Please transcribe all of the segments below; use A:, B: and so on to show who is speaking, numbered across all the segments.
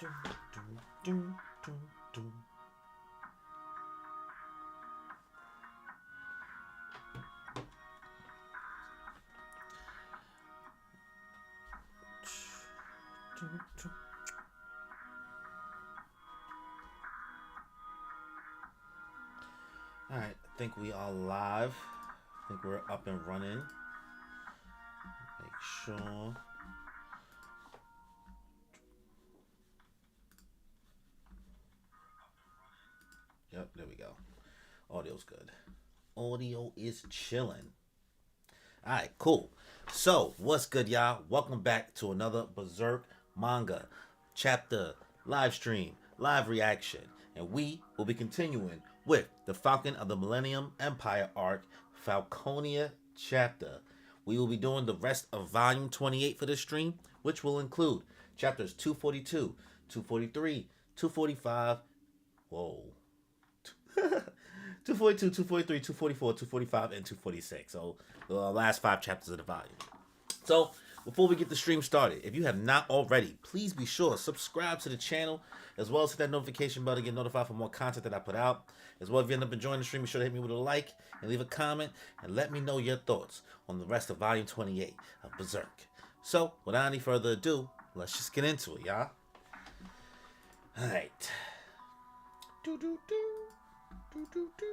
A: All right, I think we are live. I think we're up and running. Make sure. Yep, there we go. Audio's good. Audio is chilling. All right, cool. So, what's good, y'all? Welcome back to another Berserk manga chapter live stream, live reaction. And we will be continuing with the Falcon of the Millennium Empire arc, Falconia chapter. We will be doing the rest of volume 28 for this stream, which will include chapters 242, 243, 245. Whoa. 242, 243, 244, 245, and 246. So the last 5 chapters of the volume. So before we get the stream started, if you have not already, please be sure to subscribe to the channel, as well as hit that notification bell to get notified for more content that I put out. As well, if you end up enjoying the stream, be sure to hit me with a like and leave a comment and let me know your thoughts on the rest of volume 28 of Berserk. So without any further ado, let's just get into it, y'all. All right. Do do do. Do, do, do.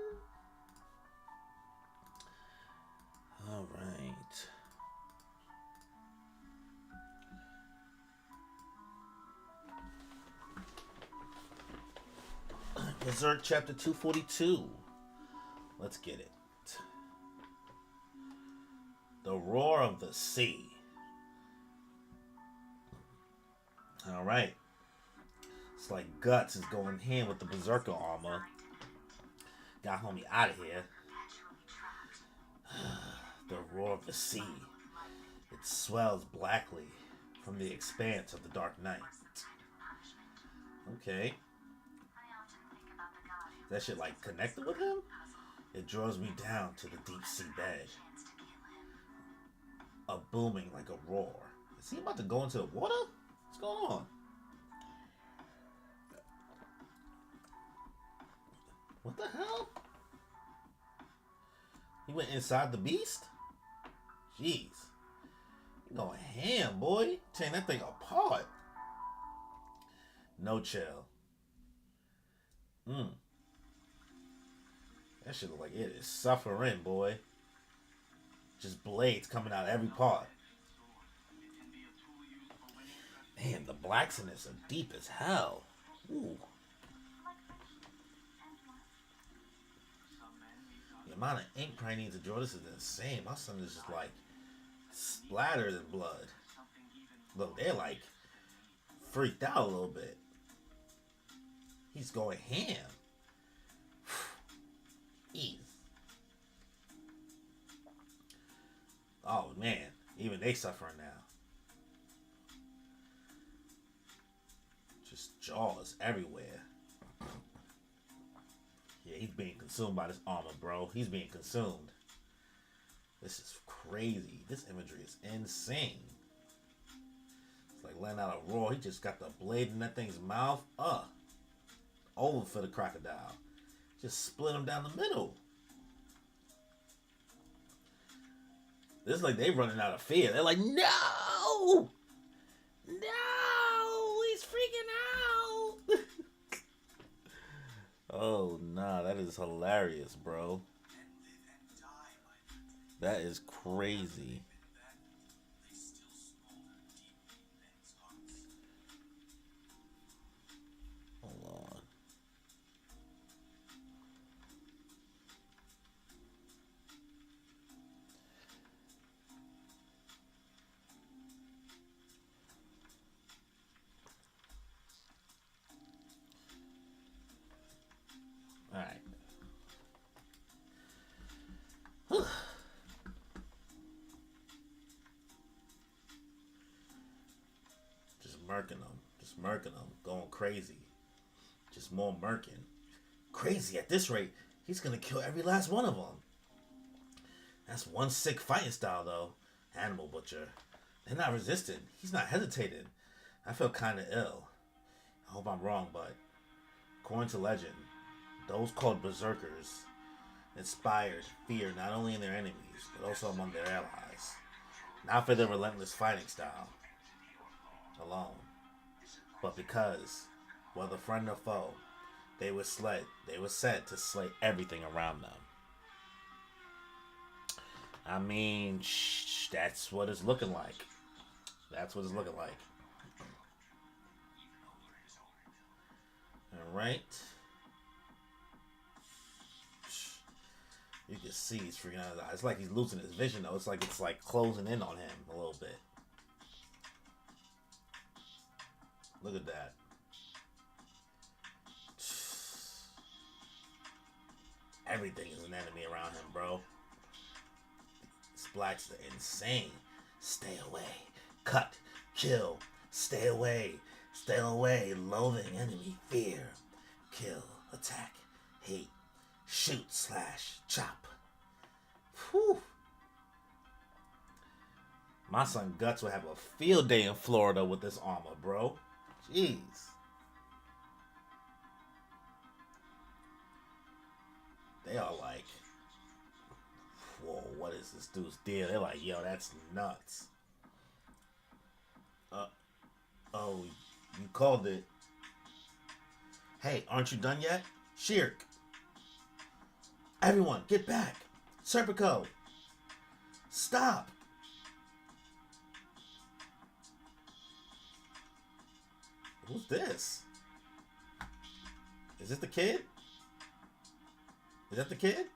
A: All right. Berserk chapter 242. Let's get it. The roar of the sea. All right. It's like Guts is going hand with the Berserker armor. Got homie out of here. The roar of the sea. It swells blackly from the expanse of the dark night. Okay. That shit like connected with him? It draws me down to the deep sea bed. A booming like a roar. Is he about to go into the water? What's going on? What the hell? He went inside the beast? Jeez. You going ham, boy. Tearing that thing apart. No chill. That shit look like it is suffering, boy. Just blades coming out of every part. Man, the blacks in this are deep as hell. Ooh. The amount of ink probably needs to draw this is insane. My son is just like splattered in blood. Look, they're like freaked out a little bit. He's going ham. Ease. Oh man, even they suffering now. Just jaws everywhere. Yeah, he's being consumed by this armor, bro. He's being consumed. This is crazy. This imagery is insane. It's like letting out a roar. He just got the blade in that thing's mouth. Over for the crocodile. Just split him down the middle. This is like they running out of fear. They're like, no! No! He's freaking out! Oh, nah, that is hilarious, bro. That is crazy. Hold on. Alright. Just murking them, going crazy. Just more murking. Crazy at this rate, he's gonna kill every last one of them. That's one sick fighting style though. Animal butcher. They're not resisting. He's not hesitating. I feel kinda ill. I hope I'm wrong, but according to legend, those called berserkers inspired fear not only in their enemies, but also among their allies. Not for their relentless fighting style alone, but because, whether friend or foe, they were said to slay everything around them. I mean, that's what it's looking like. That's what it's looking like. Alright. You can see he's freaking out his eyes. It's like he's losing his vision though. It's like closing in on him a little bit. Look at that. Everything is an enemy around him, bro. Splats are insane. Stay away. Cut. Kill. Stay away. Stay away. Loathing. Enemy. Fear. Kill. Attack. Hate. Shoot. Slash. Chop. Whew. My son Guts will have a field day in Florida with this armor, bro. Jeez. They are like, whoa, what is this dude's deal? They're like, yo, that's nuts. Oh, you called it. Hey, aren't you done yet? Shirk. Everyone, get back. Serpico. Stop. Who's this? Is this the kid? Is that the kid?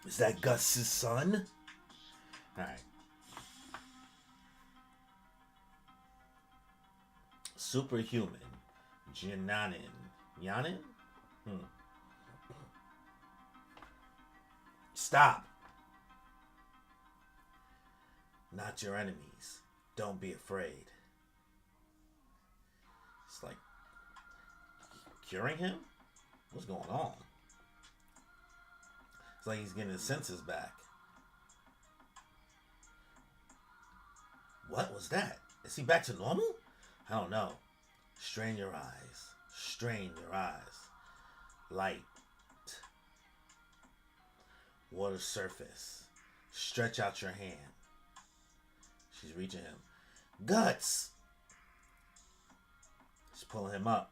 A: Is that Gus's son? Alright. Superhuman. Jananin. Yanin? Stop. Not your enemies. Don't be afraid. It's like curing him? What's going on? It's like he's getting his senses back. What was that? Is he back to normal? I don't know. Strain your eyes. Strain your eyes. Light. Water surface. Stretch out your hand. She's reaching him. Guts! She's pulling him up.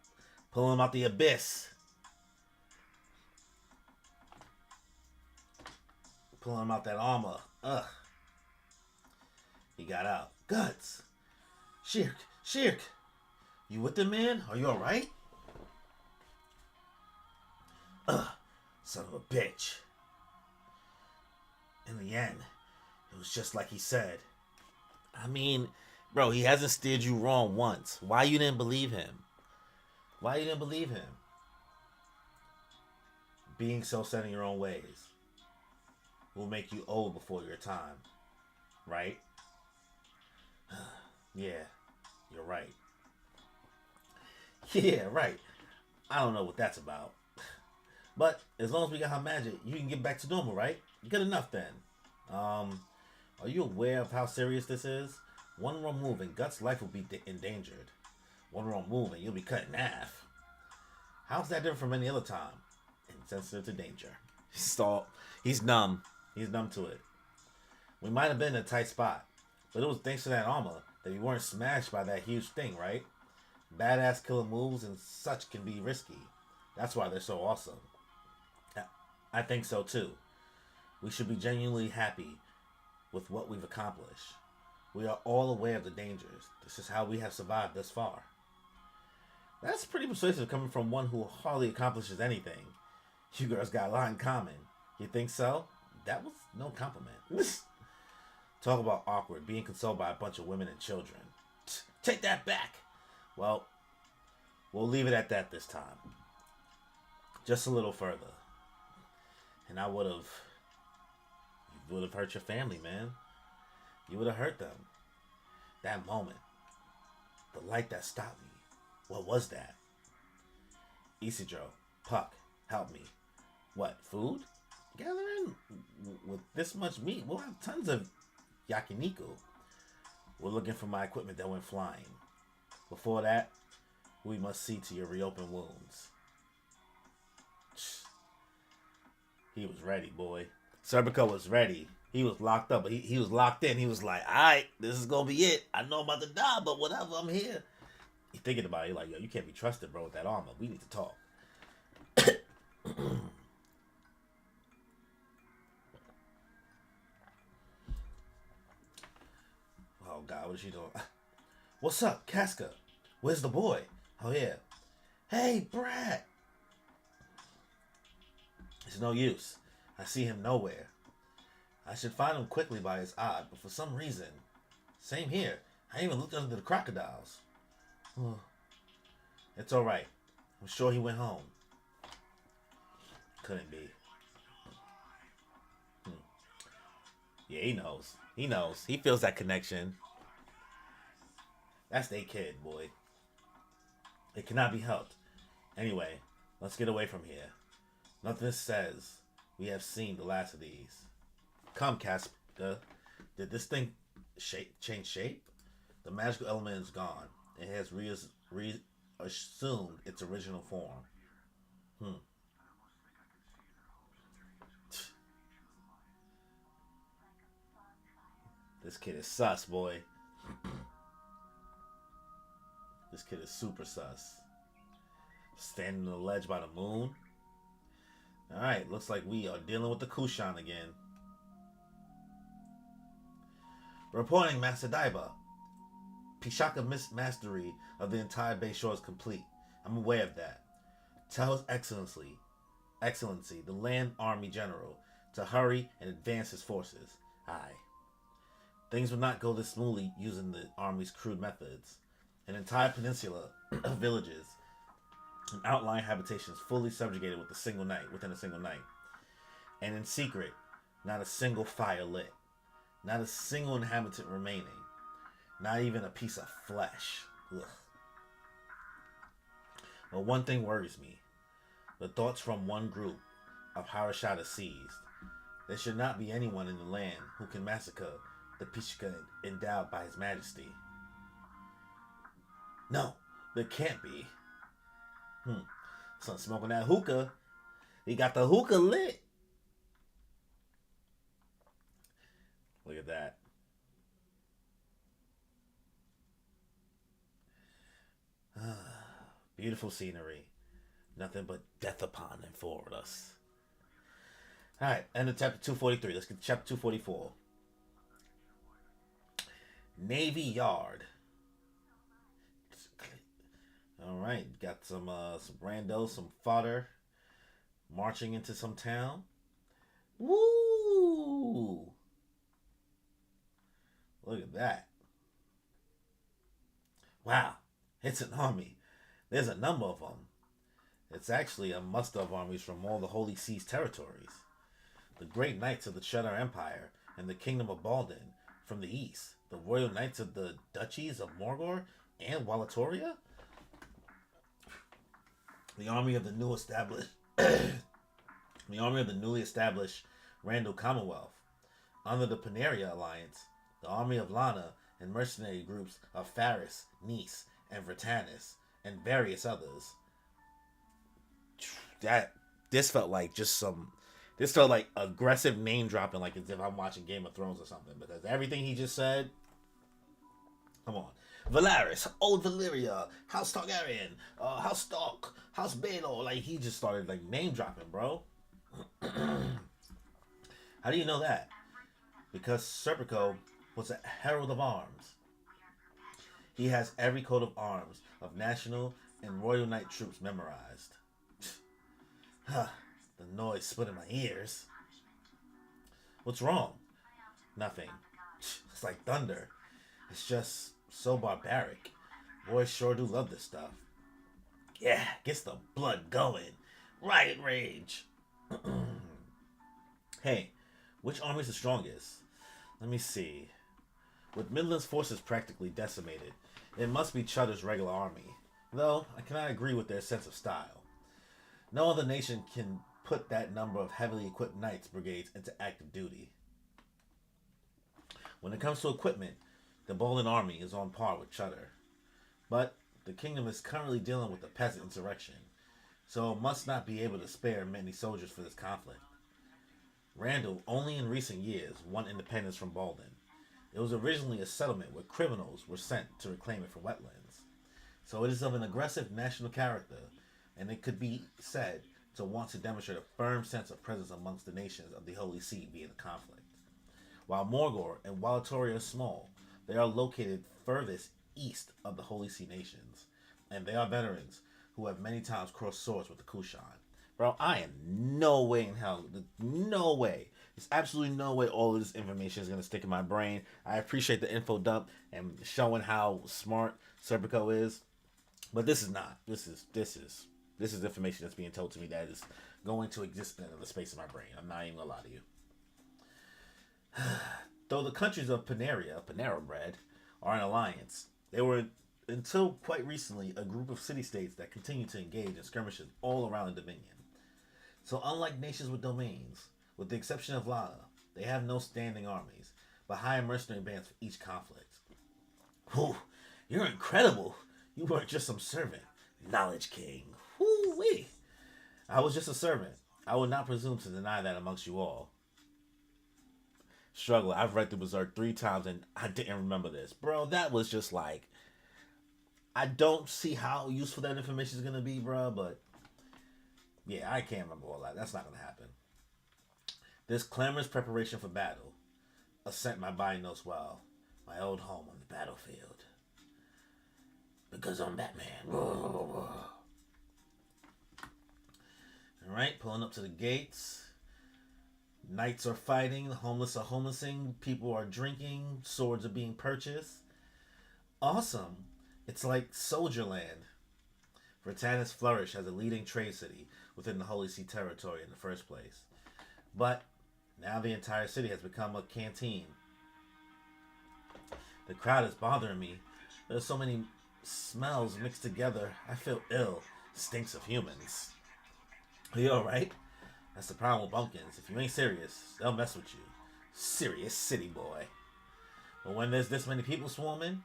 A: Pulling him out the abyss. Pulling him out that armor. Ugh. He got out. Guts! Shirk! Shirk! You with the man? Are you alright? Ugh. Son of a bitch. In the end, it was just like he said. I mean, bro, he hasn't steered you wrong once. Why you didn't believe him? Why you didn't believe him? Being so set in your own ways will make you old before your time. Right? Yeah, you're right. Yeah, right. I don't know what that's about. But as long as we got her magic, you can get back to normal, right? Good enough then. Are you aware of how serious this is? One wrong move and Guts' life will be endangered. One wrong move and you'll be cut in half. How's that different from any other time? Insensitive to danger. He's numb. He's numb to it. We might have been in a tight spot, but it was thanks to that armor that we weren't smashed by that huge thing, right? Badass killer moves and such can be risky. That's why they're so awesome. I think so too. We should be genuinely happy with what we've accomplished. We are all aware of the dangers. This is how we have survived thus far. That's pretty persuasive coming from one who hardly accomplishes anything. You girls got a lot in common. You think so? That was no compliment. Talk about awkward, being consoled by a bunch of women and children. Take that back. Well, we'll leave it at that this time. Just a little further. And you would have hurt your family, man. You would have hurt them. That moment. The light that stopped me. What was that? Isidro, Puck, help me. What, food? Gathering with this much meat, we'll have tons of yakiniku. We're looking for my equipment that went flying. Before that, we must see to your reopened wounds. He was ready, boy. Serpico was ready. He was locked up, but he was locked in. He was like, all right, this is going to be it. I know I'm about to die, but whatever, I'm here. He thinking about it. He like, yo, you can't be trusted, bro, with that armor. We need to talk. Oh, God, what is she doing? What's up, Casca? Where's the boy? Oh, yeah. Hey, Brad. It's no use. I see him nowhere. I should find him quickly by his eye, but for some reason, same here. I even looked under the crocodiles. It's all right. I'm sure he went home. Couldn't be. Yeah, he knows. He knows. He feels that connection. That's their kid, boy. It cannot be helped. Anyway, let's get away from here. Nothing says we have seen the last of these. Come, Casca. Did this thing change shape? The magical element is gone. It has reassumed its original form. This kid is sus, boy. This kid is super sus. Standing on the ledge by the moon. Alright, looks like we are dealing with the Kushan again. Reporting Master Daiba. Pishaka mastery of the entire Bay Shore is complete. I'm aware of that. Tell His Excellency, the Land Army General, to hurry and advance his forces. Aye. Things would not go this smoothly using the Army's crude methods. An entire peninsula of villages and outlying habitations fully subjugated within a single night. And in secret, not a single fire lit. Not a single inhabitant remaining. Not even a piece of flesh. Ugh. But one thing worries me. The thoughts from one group of Harashada seized. There should not be anyone in the land who can massacre the Pishka endowed by His Majesty. No, there can't be. Son smoking that hookah. He got the hookah lit. Look at that. Beautiful scenery. Nothing but death upon and forward us. Alright, end of chapter 243. Let's get to chapter 244. Navy Yard. Alright, got some randos, some fodder. Marching into some town. Woo! Look at that. Wow, it's an army. There's a number of them. It's actually a muster of armies from all the Holy Sea's territories. The great knights of the Cheddar Empire and the Kingdom of Baldin from the east. The royal knights of the duchies of Morgor and Wallatoria. The army of the newly established Randall Commonwealth. Under the Paneria Alliance, the army of Lana and mercenary groups of Faris, Nice, and Vertanis, and various others. This felt like aggressive name dropping, like as if I'm watching Game of Thrones or something, because everything he just said, come on. Valaris, Old Valyria, House Targaryen, House Stark, House Baelor, like he just started like name dropping, bro. How do you know that? Because Serpico was a herald of arms. He has every coat of arms of national and royal knight troops memorized. The noise split in my ears. What's wrong? Nothing. It's like thunder. It's just so barbaric. Boys sure do love this stuff. Yeah, gets the blood going. Riot rage. Hey, which army's the strongest? Let me see. With Midland's forces practically decimated, it must be Chudder's regular army. Though, I cannot agree with their sense of style. No other nation can put that number of heavily equipped knights brigades into active duty. When it comes to equipment, the Bolin army is on par with Chudder. But the kingdom is currently dealing with a peasant insurrection, so it must not be able to spare many soldiers for this conflict. Randall only in recent years won independence from Baldwin. It was originally a settlement where criminals were sent to reclaim it for wetlands. So it is of an aggressive national character, and it could be said to want to demonstrate a firm sense of presence amongst the nations of the Holy See via the conflict. While Morgor and Wallatoria are small, they are located furthest east of the Holy See nations, and they are veterans who have many times crossed swords with the Kushan. Bro, I am no way in hell, no way. There's absolutely no way all of this information is gonna stick in my brain. I appreciate the info dump and showing how smart Serpico is, but this is not. This is information that's being told to me that is going to exist in the space of my brain. I'm not even gonna lie to you. Though the countries of Panera Bread, are in alliance, they were until quite recently a group of city-states that continue to engage in skirmishes all around the Dominion. So unlike nations with domains, with the exception of Lana, they have no standing armies, but hire mercenary bands for each conflict. Whew, you're incredible. You weren't just some servant. Knowledge King. Whoo-wee. I was just a servant. I would not presume to deny that amongst you all. Struggler, I've read through Berserk 3 times and I didn't remember this. Bro, that was just like... I don't see how useful that information is going to be, bro, but... Yeah, I can't remember all that. That's not going to happen. This clamorous preparation for battle. A scent my body knows well. My old home on the battlefield. Because I'm Batman. Alright, pulling up to the gates. Knights are fighting, the homeless are homelessing, people are drinking, swords are being purchased. Awesome. It's like Soldier Land. Vertanis flourished as a leading trade city within the Holy See territory in the first place. But now the entire city has become a canteen. The crowd is bothering me. There's so many smells mixed together. I feel ill. Stinks of humans. Are you alright? That's the problem with bumpkins. If you ain't serious, they'll mess with you. Serious city boy. But when there's this many people swarming...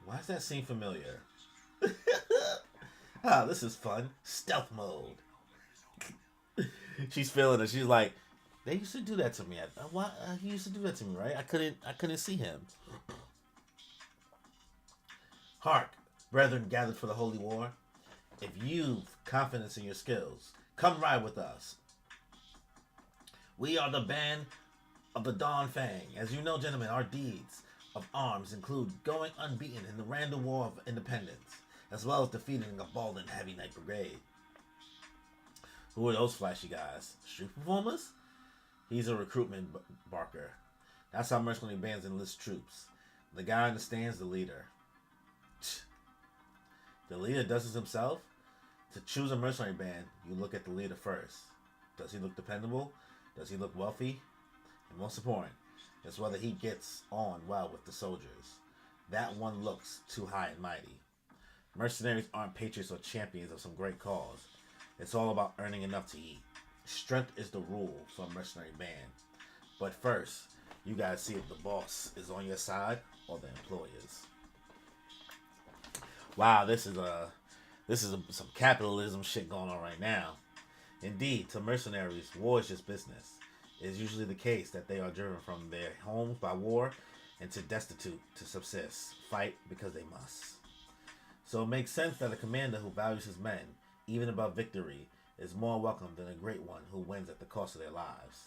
A: Why does that seem familiar? Ah, this is fun. Stealth mode. She's feeling it. She's like, they used to do that to me. Why he used to do that to me, right? I couldn't see him. Hark, brethren gathered for the holy war. If you've confidence in your skills, come ride with us. We are the band of the Dawn Fang. As you know, gentlemen, our deeds of arms include going unbeaten in the Randall War of Independence, as well as defeating a Baldwin Heavy Knight Brigade. Who are those flashy guys? Street performers? He's a recruitment barker. That's how mercenary bands enlist troops. The guy understands the leader. The leader does this himself? To choose a mercenary band, you look at the leader first. Does he look dependable? Does he look wealthy? And most important, is whether he gets on well with the soldiers. That one looks too high and mighty. Mercenaries aren't patriots or champions of some great cause. It's all about earning enough to eat. Strength is the rule for a mercenary band. But first, you gotta see if the boss is on your side or the employers. Wow, this is some capitalism shit going on right now. Indeed, to mercenaries, war is just business. It is usually the case that they are driven from their homes by war and to destitute to subsist, fight because they must. So it makes sense that a commander who values his men, even above victory, is more welcome than a great one who wins at the cost of their lives.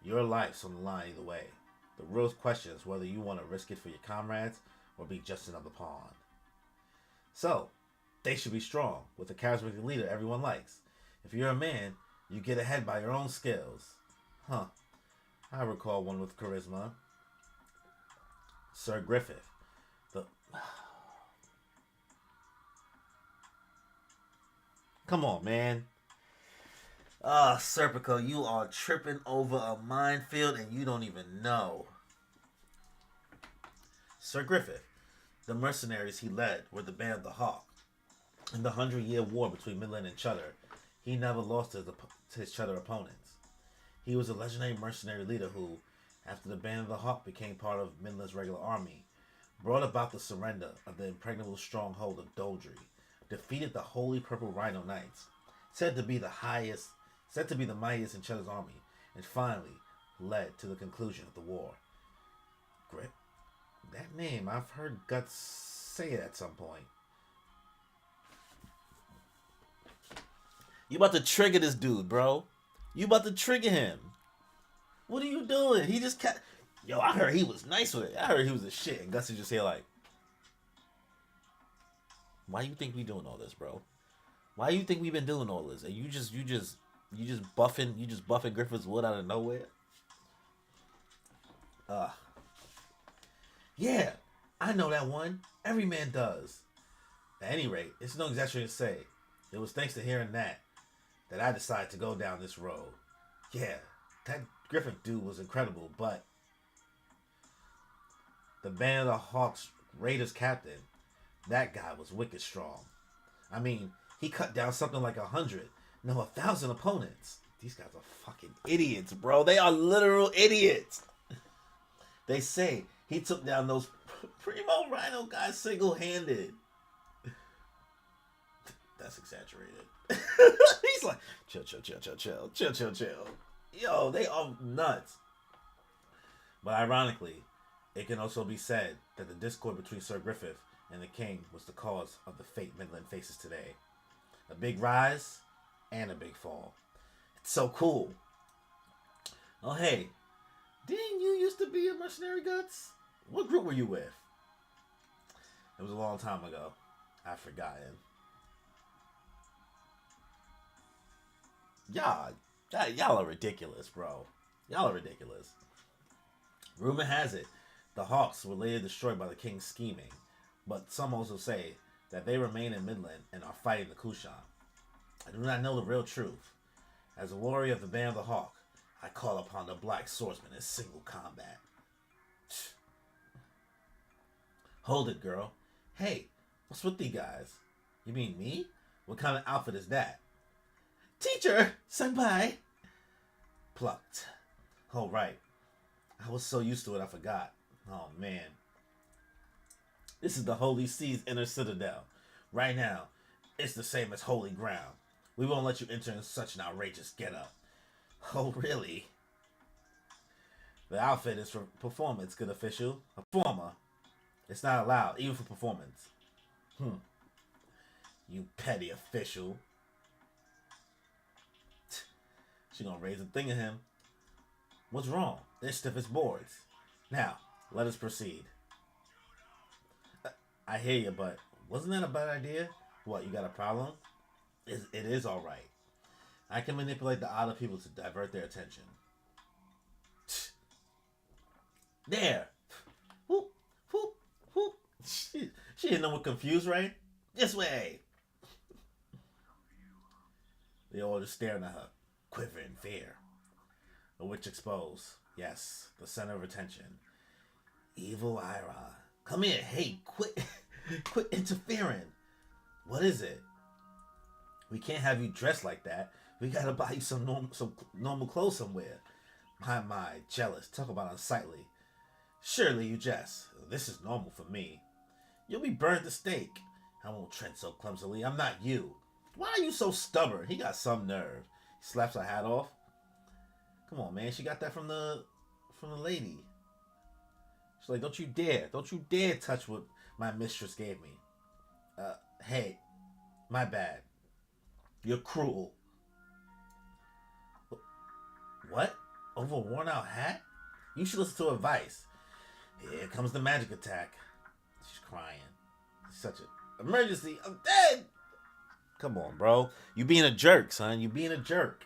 A: Your life's on the line either way. The real question is whether you want to risk it for your comrades or be just another pawn. So, they should be strong, with a charismatic leader everyone likes. If you're a man, you get ahead by your own skills. Huh. I recall one with charisma. Sir Griffith. Come on, man. Serpico, you are tripping over a minefield and you don't even know. Sir Griffith. The mercenaries he led were the Band of the Hawk. In the 100-Year War between Midland and Chutter, he never lost to his Chutter opponents. He was a legendary mercenary leader who, after the Band of the Hawk became part of Midland's regular army, brought about the surrender of the impregnable stronghold of Doldry, defeated the Holy Purple Rhino Knights, said to be the mightiest in Cheddar's army, and finally led to the conclusion of the war. Grip, that name I've heard Guts say it at some point. You about to trigger this dude, bro. You about to trigger him. What are you doing? He just kept. Yo, I heard he was nice with it. I heard he was a shit. And Gus is just here like, why you think we doing all this, bro? Why you think we've been doing all this? And you just buffing Griffith's Wood out of nowhere? Yeah, I know that one. Every man does. At any rate, it's no exaggeration to say, it was thanks to hearing that I decided to go down this road. Yeah, that Griffith dude was incredible, but the Band of the Hawks Raiders captain, that guy was wicked strong. I mean, he cut down something like 100, no, 1,000 opponents. These guys are fucking idiots, bro. They are literal idiots. They say he took down those Primo Rhino guys single-handed. That's exaggerated. He's like, chill. Yo, they are nuts. But ironically, it can also be said that the discord between Sir Griffith and the king was the cause of the fate Midland faces today. A big rise and a big fall. It's so cool. Oh, hey, didn't you used to be a mercenary, Guts? What group were you with? It was a long time ago. I've forgotten. Y'all are ridiculous, bro. Y'all are ridiculous. Rumor has it, the Hawks were later destroyed by the king's scheming, but some also say that they remain in Midland and are fighting the Kushan. I do not know the real truth. As a warrior of the Band of the Hawk, I call upon the Black Swordsman in single combat. Hold it, girl. Hey, what's with these guys? You mean me? What kind of outfit is that? Teacher! Senpai! Plucked. Oh, right. I was so used to it I forgot. Oh, man. This is the Holy Sea's inner citadel. Right now, it's the same as holy ground. We won't let you enter in such an outrageous getup. Oh, really? The outfit is for performance, good official. A performer. It's not allowed, even for performance. You petty official. She gonna raise a thing at him. What's wrong? They're stiff as boards. Now, let us proceed. I hear you, but wasn't that a bad idea? What, you got a problem? It is alright. I can manipulate the other people to divert their attention. There! Whoop, whoop, whoop. She didn't know what confused, right? This way! They all just staring at her, quiver in fear. The witch exposed. Yes, the center of attention. Evil Ira. Come here. Hey, quit interfering. What is it? We can't have you dressed like that. We gotta buy you some normal clothes somewhere. My, jealous. Talk about unsightly. Surely you jest. This is normal for me. You'll be burned at the stake. I won't tread so clumsily. I'm not you. Why are you so stubborn? He got some nerve. He slaps her hat off. Come on, man. She got that from the lady. She's like, don't you dare touch what my mistress gave me. Hey, my bad. You're cruel. What? Over a worn out hat? You should listen to advice. Here comes the magic attack. She's crying. Such an emergency. I'm dead. Come on, bro. You being a jerk, son. You being a jerk.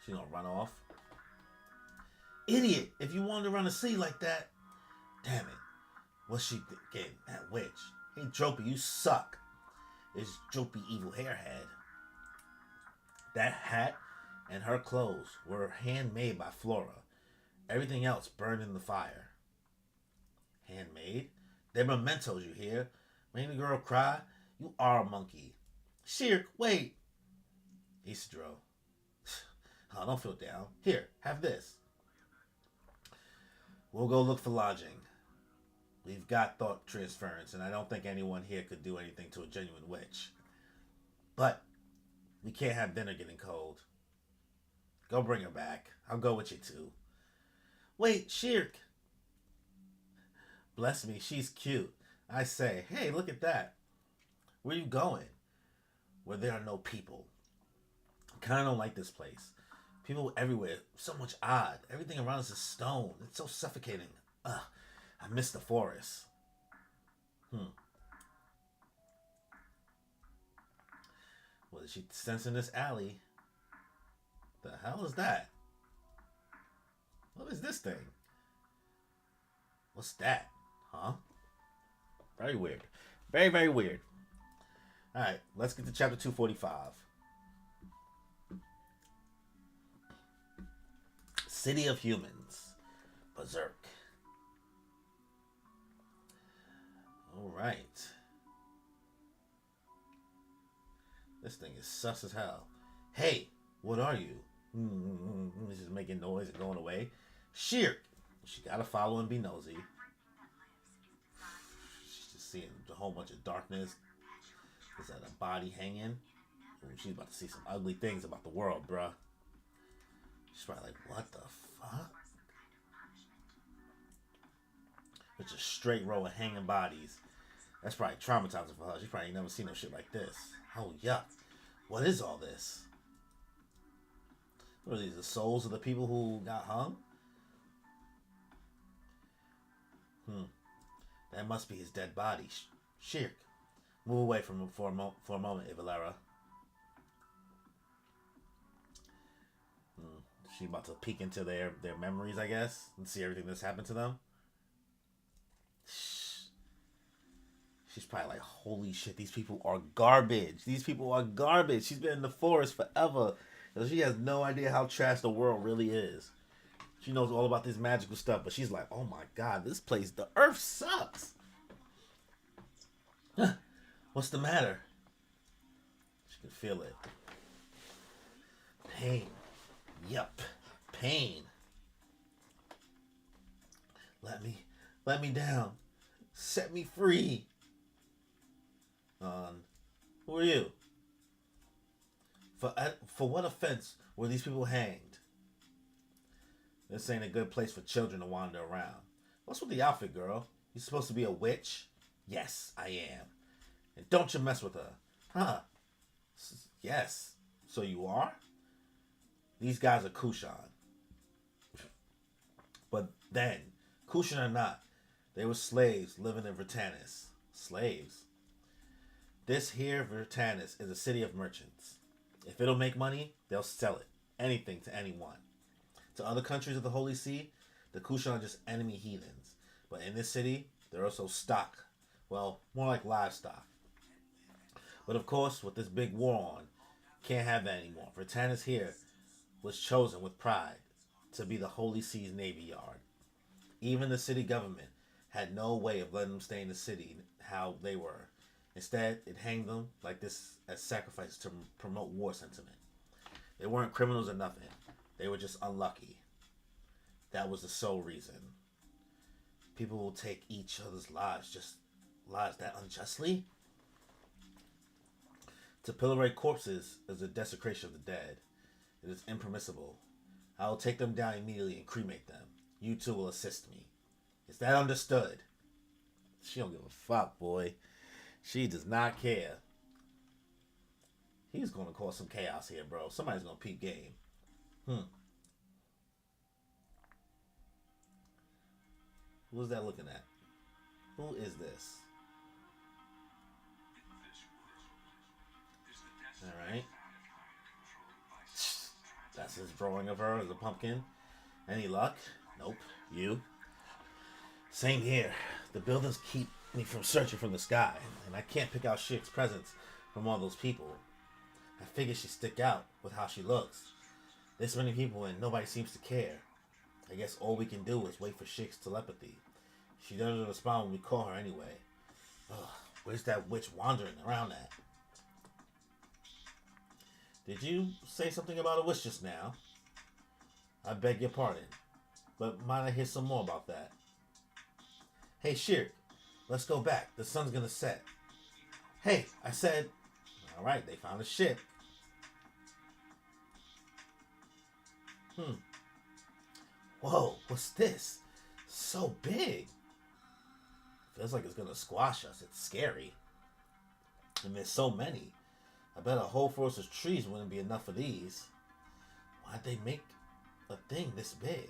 A: She gonna run off. Idiot. If you wanted to run a sea like that. Damn it. What's she thinking? That witch. Hey, Dropey, you suck. It's Dropey Evil Hairhead. That hat and her clothes were handmade by Flora. Everything else burned in the fire. Handmade? They're mementos, you hear? Made the girl cry? You are a monkey. Shirk, wait. Isidro. Oh, don't feel down. Here, have this. We'll go look for lodging. We've got thought transference, and I don't think anyone here could do anything to a genuine witch. But we can't have dinner getting cold. Go bring her back. I'll go with you too. Wait, Shirk. Bless me, she's cute. I say, hey, look at that. Where you going? Where there are no people. I kind of don't like this place. People everywhere, so much odd. Everything around us is stone. It's so suffocating. Ugh, I miss the forest. What is she sensing this alley? The hell is that? What is this thing? What's that? Huh? Very weird. Very, very weird. Alright, let's get to chapter 245. City of Humans. Berserk. Alright. This thing is sus as hell. Hey, what are you? This is making noise and going away. Shirk. She gotta follow and be nosy. She's just seeing a whole bunch of darkness. Is that a body hanging? Ooh, she's about to see some ugly things about the world, bruh. She's probably like, what the fuck? It's a straight row of hanging bodies. That's probably traumatizing for her. She's probably never seen no shit like this. Oh, yuck. What is all this? What are these, the souls of the people who got hung? That must be his dead body. Shirk. Move away from him for a moment, Ivalera. She about to peek into their memories, I guess, and see everything that's happened to them. She's probably like, holy shit, these people are garbage. These people are garbage. She's been in the forest forever. So she has no idea how trash the world really is. She knows all about this magical stuff, but she's like, oh my god, this place, the earth sucks. What's the matter? She can feel it. Pain. Yup. Pain. Let me down. Set me free. Who are you? For what offense were these people hanged? This ain't a good place for children to wander around. What's with the outfit, girl? You supposed to be a witch? Yes, I am. And don't you mess with her. Huh? Yes. So you are? These guys are Kushan. But then, Kushan or not, they were slaves living in Vertanis. Slaves? This here, Vertanis, is a city of merchants. If it'll make money, they'll sell it. Anything to anyone. To other countries of the Holy See, the Kushan are just enemy heathens. But in this city, they're also stock. Well, more like livestock. But of course, with this big war on, can't have that anymore. Vertanis here was chosen with pride to be the Holy See's navy yard. Even the city government had no way of letting them stay in the city how they were. Instead, it hanged them like this as sacrifices to promote war sentiment. They weren't criminals or nothing. They were just unlucky. That was the sole reason. People will take each other's lives, just lives that unjustly. To pilloriate corpses is a desecration of the dead. It is impermissible. I will take them down immediately and cremate them. You two will assist me. Is that understood? She don't give a fuck, boy. She does not care. He's gonna cause some chaos here, bro. Somebody's gonna peep game. Who's that looking at? Who is this? Alright. That's his drawing of her as a pumpkin. Any luck? Nope. You? Same here. The buildings keep me from searching from the sky, and I can't pick out Shirk's presence from all those people. I figure she'd stick out with how she looks. This many people and nobody seems to care. I guess all we can do is wait for Shirk's telepathy. She doesn't respond when we call her anyway. Ugh, where's that witch wandering around at? Did you say something about a witch just now? I beg your pardon, but might I hear some more about that? Hey, Shirk, let's go back. The sun's gonna set. Hey, I said... Alright, they found the ship. Whoa, what's this? So big. Feels like it's gonna squash us. It's scary. And there's so many. I bet a whole forest of trees wouldn't be enough for these. Why'd they make a thing this big?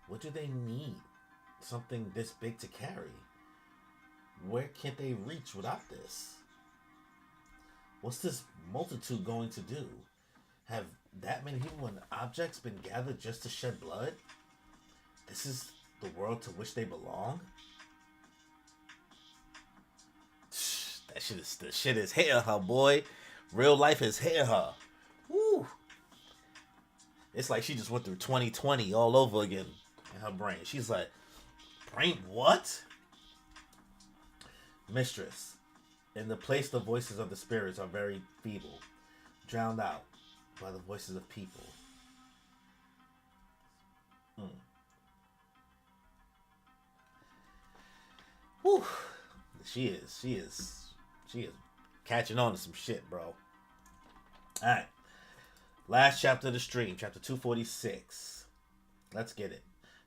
A: What do they need something this big to carry? Where can't they reach without this? What's this multitude going to do? Have that many people and objects been gathered just to shed blood? This is the world to which they belong? The shit is hair her, boy. Real life is hair her. Woo. It's like she just went through 2020 all over again in her brain. She's like, brain what? Mistress, in the place the voices of the spirits are very feeble, drowned out by the voices of people. Whew. She is catching on to some shit, bro. Alright. Last chapter of the stream, chapter 246. Let's get it.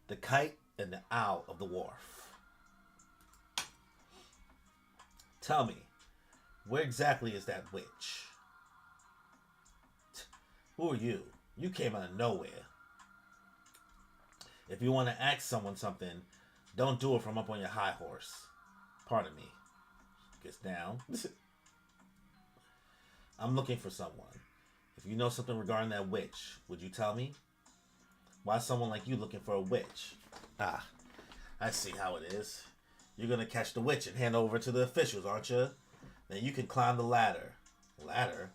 A: The Kite and the Owl of the Wharf. Tell me, where exactly is that witch? Who are you? You came out of nowhere. If you want to ask someone something, don't do it from up on your high horse. Pardon me. Gets down. I'm looking for someone. If you know something regarding that witch, would you tell me? Why is someone like you looking for a witch? Ah, I see how it is. You're gonna catch the witch and hand over to the officials, aren't you? Then you can climb the ladder. Ladder?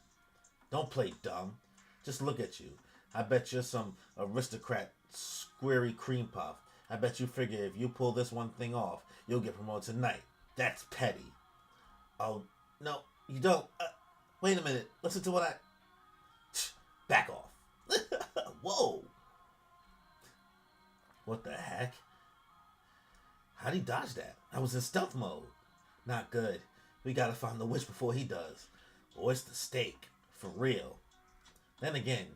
A: Don't play dumb. Just look at you. I bet you're some aristocrat squirry cream puff. I bet you figure if you pull this one thing off, you'll get promoted tonight. That's petty. Oh, no, you don't. Wait a minute. Listen to what I... Back off. Whoa. What the heck? How'd he dodge that? I was in stealth mode. Not good. We gotta find the witch before he does. Or it's the stake. For real. Then again,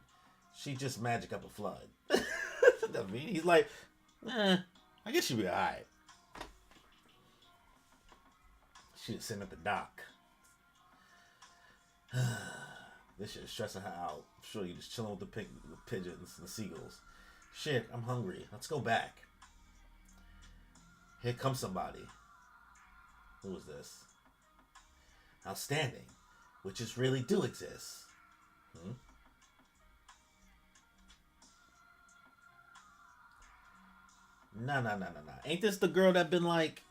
A: she just magic up a flood. I mean, he's like, I guess she'll be alright. She was sitting at the dock. This shit is stressing her out. I'm sure you're just chilling with the pigeons and the seagulls. Shit, I'm hungry. Let's go back. Here comes somebody. Who is this? Outstanding. Witches really do exist. Nah. Ain't this the girl that been like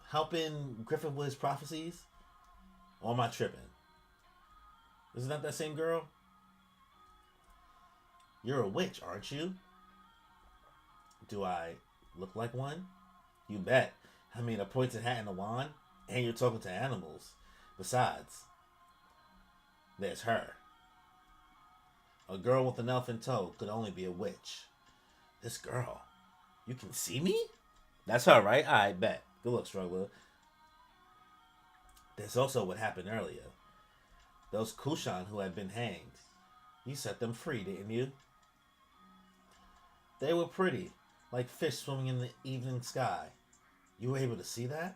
A: helping Griffin with his prophecies? Or am I tripping? Isn't that same girl? You're a witch, aren't you? Do I look like one? You bet. I mean, a pointed hat and a wand, and you're talking to animals. Besides, there's her. A girl with an elf in tow could only be a witch. This girl. You can see me? That's her, right? I bet. Good luck, struggler. There's also what happened earlier. Those Kushan who had been hanged. You set them free, didn't you? They were pretty, like fish swimming in the evening sky. You were able to see that?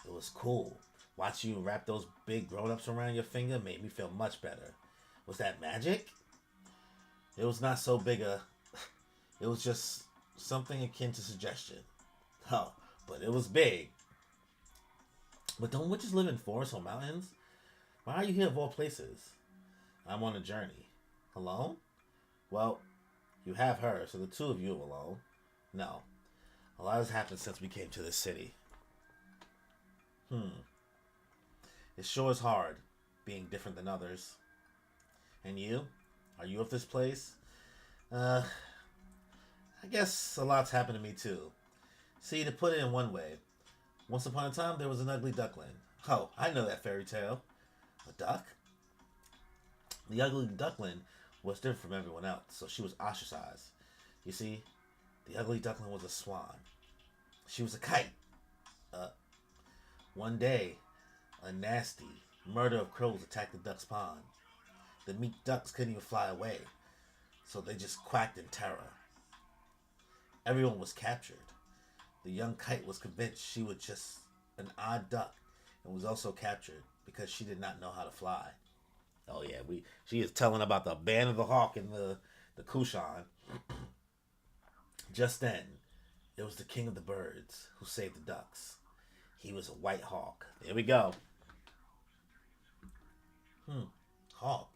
A: It was cool. Watching you wrap those big grown-ups around your finger made me feel much better. Was that magic? It was not so big a... It was just something akin to suggestion. Oh, but it was big. But don't witches live in forests or mountains? Why are you here of all places? I'm on a journey. Alone? Well, you have her, so the two of you are alone. No. A lot has happened since we came to this city. It sure is hard, being different than others. And you? Are you of this place? I guess a lot's happened to me too. See, to put it in one way, once upon a time there was an ugly duckling. Oh, I know that fairy tale. A duck? The ugly duckling was different from everyone else, so she was ostracized. You see, the ugly duckling was a swan. She was a kite. Uh, One day, a nasty murder of crows attacked the duck's pond. The meek ducks couldn't even fly away, so they just quacked in terror. Everyone was captured. The young kite was convinced she was just an odd duck and was also captured because she did not know how to fly. Oh yeah, she is telling about the band of the hawk and the Kushan. Just then, it was the king of the birds who saved the ducks. He was a white hawk. There we go. Hawk.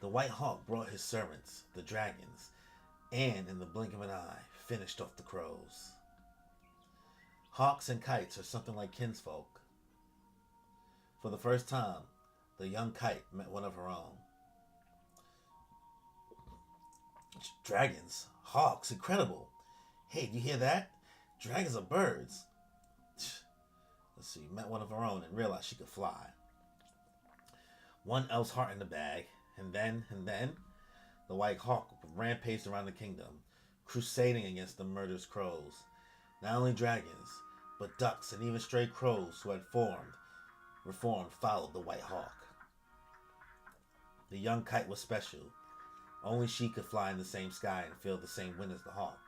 A: The white hawk brought his servants, the dragons, and in the blink of an eye, finished off the crows. Hawks and kites are something like kinsfolk. For the first time, the young kite met one of her own. Dragons, hawks, incredible. Hey, do you hear that? Dragons are birds. Let's see, met one of her own and realized she could fly. One elf's heart in the bag, and then, the white hawk rampaged around the kingdom, crusading against the murderous crows. Not only dragons, but ducks and even stray crows who had reformed followed the white hawk. The young kite was special. Only she could fly in the same sky and feel the same wind as the hawk.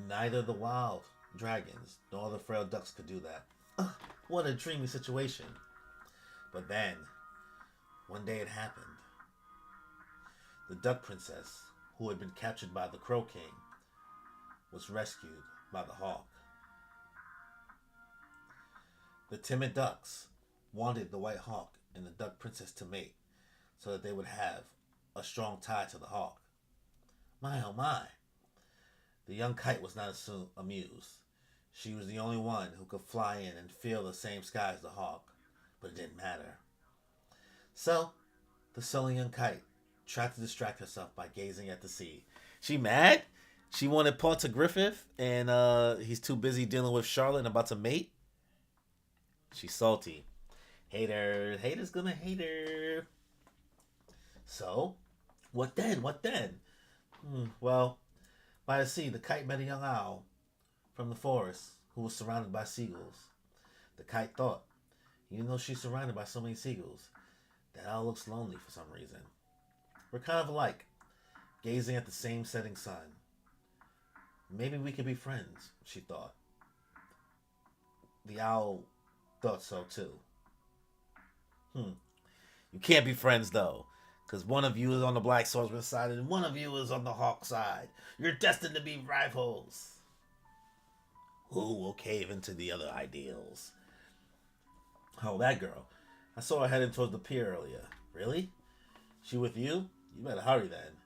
A: Neither the wild dragons nor the frail ducks could do that. Ugh, what a dreamy situation. But then, one day it happened. The duck princess, who had been captured by the crow king, was rescued by the hawk. The timid ducks wanted the white hawk and the duck princess to mate so that they would have a strong tie to the hawk. My oh my. The young kite was not amused. She was the only one who could fly in and feel the same sky as the hawk, but it didn't matter. So, the sullen young kite tried to distract herself by gazing at the sea. She mad? She wanted Paul to Griffith, and he's too busy dealing with Charlotte and about to mate? She's salty. Haters gonna hate her. So, what then? Well, by the sea, the kite met a young owl from the forest who was surrounded by seagulls. The kite thought, even though she's surrounded by so many seagulls, that owl looks lonely for some reason. We're kind of alike, gazing at the same setting sun. Maybe we could be friends, she thought. The owl thought so too. You can't be friends though, because one of you is on the black swordsman side and one of you is on the hawk side. You're destined to be rivals. Who will cave into the other ideals? Oh, that girl. I saw her heading towards the pier earlier. Really? She with you? You better hurry then.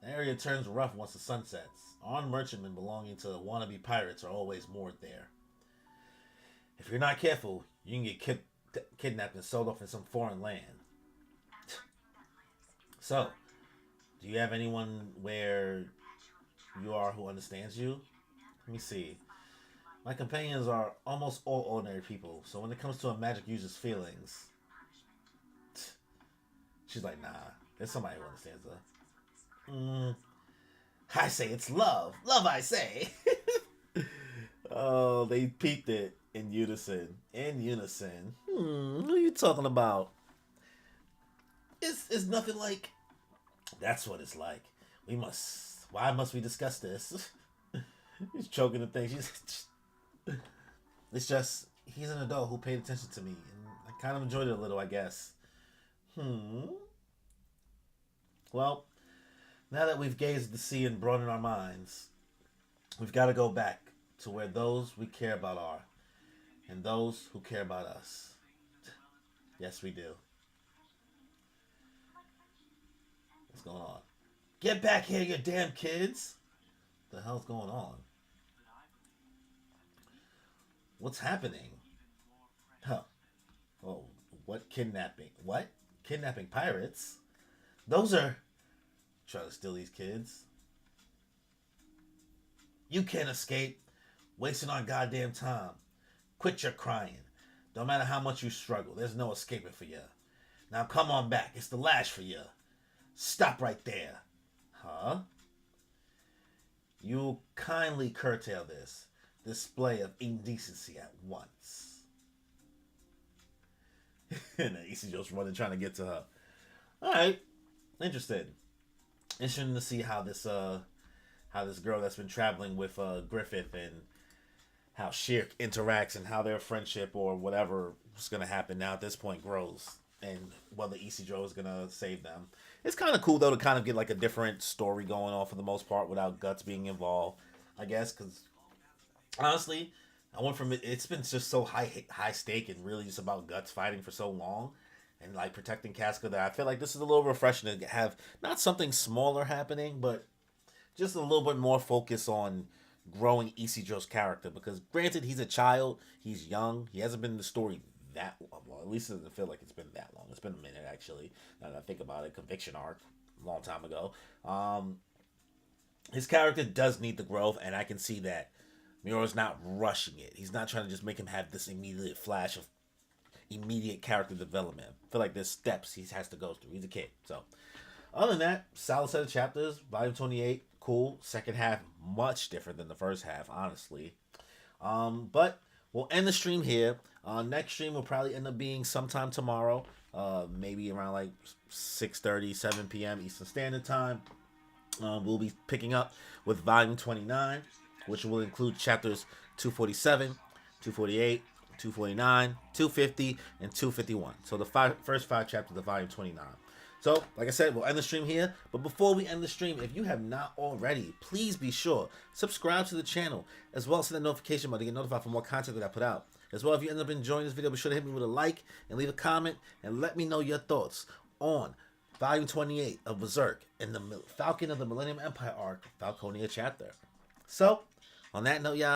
A: The area turns rough once the sun sets. Armed merchantmen belonging to wannabe pirates are always moored there. If you're not careful, you can get kidnapped and sold off in some foreign land. So, do you have anyone where you are who understands you? Let me see. My companions are almost all ordinary people, so when it comes to a magic user's feelings, she's like, nah, there's somebody who understands her. I say it's love. Love, I say. Oh, they peeped it in unison. Who are you talking about? It's nothing like. That's what it's like. Why must we discuss this? He's choking the thing. It's just, he's an adult who paid attention to me, and I kind of enjoyed it a little, I guess. Well, now that we've gazed at the sea and broadened our minds, we've got to go back to where those we care about are, and those who care about us. Yes, we do. What's going on? Get back here, you damn kids! What the hell's going on? What's happening? Huh. Oh, what kidnapping? What? Kidnapping pirates? Those are... Trying to steal these kids. You can't escape. Wasting our goddamn time. Quit your crying. No matter how much you struggle, there's no escaping for you. Now come on back. It's the lash for you. Stop right there. Huh? You kindly curtail this display of indecency at once. And then Ichijo's running trying to get to her. Alright. Interesting. Interesting to see how this girl that's been traveling with Griffith and how Shirk interacts and how their friendship or whatever is gonna happen now at this point grows and whether Ichijo is gonna save them. It's kind of cool though to kind of get like a different story going on for the most part without Guts being involved. I guess because honestly, I went from it's been just so high stake and really just about Guts fighting for so long and like protecting Casca that I feel like this is a little refreshing to have not something smaller happening, but just a little bit more focus on growing Ichijo's character because granted he's a child, he's young, he hasn't been in the story that well, at least it doesn't feel like it's been that long. It's been a minute actually. Now that I think about it, Conviction arc, a long time ago. His character does need the growth, and I can see that Miura's not rushing it. He's not trying to just make him have this immediate flash of immediate character development. I feel like there's steps he has to go through. He's a kid, so other than that, solid set of chapters. Volume 28, cool. Second half, much different than the first half, honestly. But we'll end the stream here. Next stream will probably end up being sometime tomorrow. Maybe around like 6:30, 7 p.m. Eastern Standard Time. We'll be picking up with Volume 29, which will include chapters 247, 248, 249, 250, and 251. So the first five chapters of Volume 29. So, like I said, we'll end the stream here. But before we end the stream, if you have not already, please be sure subscribe to the channel, as well as hit the notification button to get notified for more content that I put out. As well, if you end up enjoying this video, be sure to hit me with a like and leave a comment and let me know your thoughts on Volume 28 of Berserk and the Falcon of the Millennium Empire arc, Falconia chapter. So, on that note, y'all.